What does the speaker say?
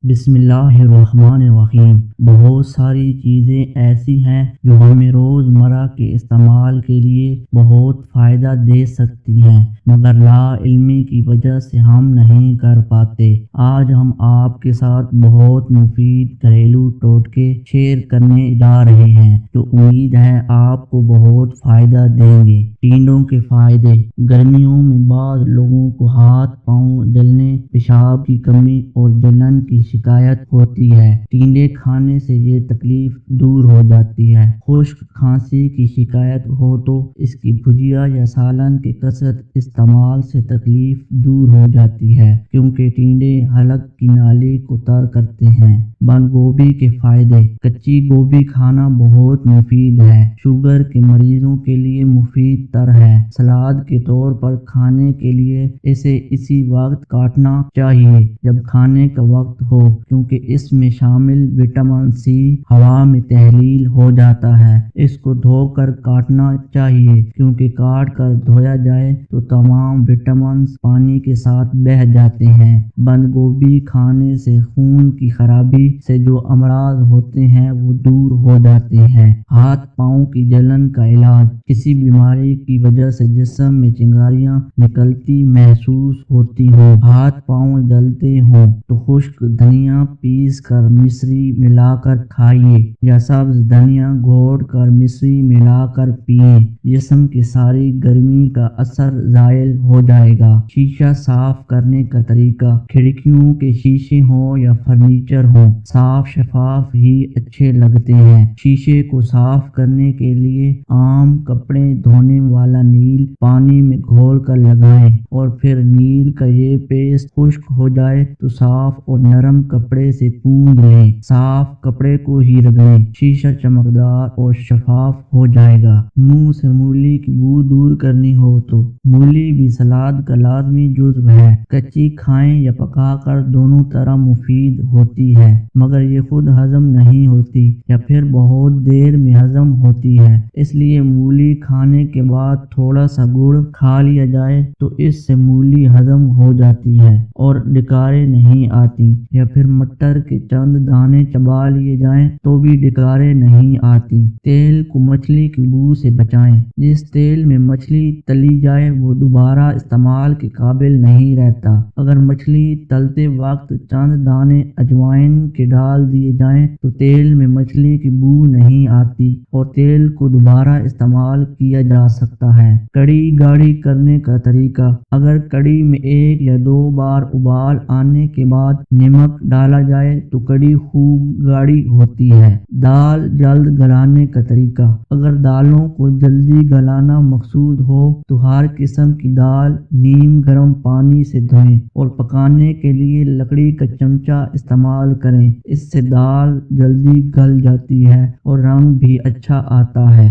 بسم اللہ الرحمن الرحیم۔ بہت ساری چیزیں ایسی ہیں جو ہمیں روزمرہ کے استعمال کے لیے بہت فائدہ دے سکتی ہیں، مگر لا علمی کی وجہ سے ہم نہیں کر پاتے۔ آج ہم آپ کے ساتھ بہت مفید گھریلو ٹوٹکے شیئر کرنے جا رہے ہیں جو امید ہے آپ کو بہت فائدہ دیں گے۔ ٹینڈوں کے فائدے۔ گرمیوں میں بعض لوگوں کو ہاتھ پاؤں جلنے، پیشاب کی کمی اور جلن کی شکایت ہوتی ہے۔ ٹینڈے کھانے سے یہ تکلیف دور ہو جاتی ہے۔ خشک کھانسی کی شکایت ہو تو اس کی بھجیا یا سالن کے کثرت استعمال سے تکلیف دور ہو جاتی ہے، کیونکہ ٹینڈے حلق کی نالی کو تر کرتے ہیں۔ بند گوبھی کے فائدے۔ کچی گوبھی کھانا بہت مفید ہے، شوگر کے مریضوں کے لیے مفید تر ہے۔ سلاد کے طور پر کھانے کے لیے اسے اسی وقت کاٹنا چاہیے جب کھانے کا وقت ہو، کیونکہ اس میں شامل وٹامن سی ہوا میں تحلیل ہو جاتا ہے۔ اس کو دھو کر کاٹنا چاہیے، کیونکہ کاٹ کر دھویا جائے تو تمام وٹامنز پانی کے ساتھ بہہ جاتے ہیں۔ بند گوبھی کھانے سے خون کی خرابی سے جو امراض ہوتے ہیں وہ دور ہو جاتے ہیں۔ ہاتھ پاؤں کی جلن کا علاج۔ کسی بیماری کی وجہ سے جسم میں چنگاریاں نکلتی محسوس ہوتی ہوں، ہاتھ پاؤں جلتے ہوں تو خشک دھنیا پیس کر مصری ملا کر کھائیے یا سبز دھنیا گھوٹ کر مصری ملا کر پیئیں۔ جسم کی ساری گرمی کا اثر زائل ہو جائے گا۔ شیشہ صاف کرنے کا طریقہ۔ کھڑکیوں کے شیشے ہوں یا فرنیچر ہوں، صاف شفاف ہی اچھے لگتے ہیں۔ شیشے کو صاف کرنے کے لیے عام کپڑے دھونے والا نیل پانی میں گھول کر لگائیں اور پھر نیل کا یہ پیسٹ خشک ہو جائے تو صاف اور نرم کپڑے سے پونجھ لیں۔ صاف کپڑے کو ہی رگڑیں، شیشہ چمکدار اور شفاف ہو جائے گا۔ منہ سے مولی کی بو دور کرنی ہو تو مولی بھی سلاد کا لازمی جزو ہے۔ کچی کھائیں یا پکا کر، دونوں طرح مفید ہوتی ہے، مگر یہ خود ہضم نہیں ہوتی یا پھر بہت دیر میں ہضم ہوتی ہے۔ اس لیے مولی کھانے کے بعد تھوڑا سا گڑ کھا لیا جائے تو اس سے مولی ہضم ہو جاتی ہے اور ڈکاریں نہیں آتی، یا پھر مٹر کے چند دانے چبا لیے جائیں تو بھی ڈکاریں نہیں آتی۔ تیل کو مچھلی کی بو سے بچائیں۔ جس تیل میں مچھلی تلی جائے وہ دوبارہ استعمال کے قابل نہیں رہتا۔ اگر مچھلی تلتے وقت چند دانے اجوائن کے ڈال دیے جائیں تو تیل میں مچھلی کی بو نہیں آتی اور تیل کو دوبارہ استعمال کیا جا سکتا ہے۔ کڑی گاڑھی کرنے کا طریقہ۔ اگر کڑی میں 1 یا 2 بار ابال آنے کے بعد نمک ڈالا جائے تو کڑی خوب گاڑھی ہوتی ہے۔ دال جلد گلانے کا طریقہ۔ اگر دالوں کو جلدی گلانا مقصود ہو تو ہر قسم کی دال نیم گرم پانی سے دھوئیں اور پکانے کے لیے لکڑی کا چمچہ استعمال کریں۔ اس سے دال جلدی گل جاتی ہے اور رنگ بھی اچھا آتا ہے۔